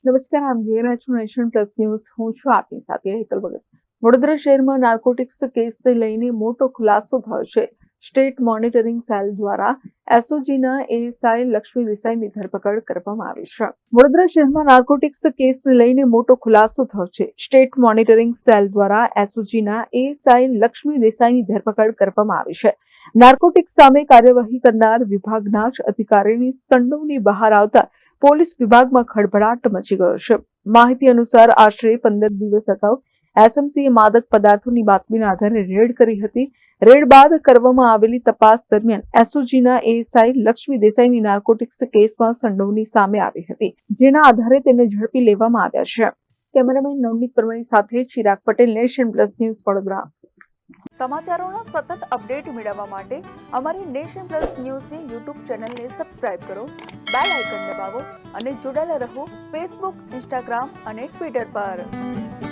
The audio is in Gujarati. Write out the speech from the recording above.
નમસ્કાર, આમ જોઈ રહ્યા છો નેશન પ્લસ ન્યૂઝ. હું છું આપની સાથે હેતલ ભગત. વડોદરા શહેરમાં નાર્કોટિક્સ કેસને લઈને મોટો ખુલાસો થયો છે. સ્ટેટ મોનિટરિંગ સેલ દ્વારા એસઓજીના એએસઆઈ લક્ષ્મી દેસાઈની ધરપકડ કરવામાં આવી છે. વડોદરા શહેરમાં નાર્કોટિક્સ કેસને લઈને મોટો ખુલાસો થયો છે. સ્ટેટ મોનિટરિંગ સેલ દ્વારા એસઓજીના એએસઆઈ લક્ષ્મી દેસાઈની ધરપકડ કરવામાં આવી છે. નાર્કોટિક્સ સામે કાર્યવાહી કરનાર વિભાગના જ અધિકારીની સંડોવણી બહાર આવતા પોલીસ વિભાગમાં ખળભળાટ મચી ગયો છે. માહિતી અનુસાર આશરે 15 દિવસ અગાઉ એસએમસીએ માદક પદાર્થોની બાતમીના આધારે રેડ કરી હતી. રેડ બાદ કરવામાં આવેલી તપાસ દરમિયાન એસઓજીના એએસઆઈ લક્ષ્મી દેસાઈની નાર્કોટિક્સ કેસમાં સંડોવણી સામે આવી હતી, જેના આધારે તેમને ઝડપી લેવામાં આવ્યા છે. કેમેરામેન નવનીત પરમારની સાથે Chirag Patel, Nation Plus News, Vadodara. સમાચારોના સતત અપડેટ મેળવવા માટે અમારી નેશન પ્લસ ન્યૂઝની યુટ્યુબ ચેનલને સબસ્ક્રાઇબ કરો, બેલ આઇકન દબાવો અને જોડાયેલા રહો ફેસબુક, ઇન્સ્ટાગ્રામ અને ટ્વિટર પર.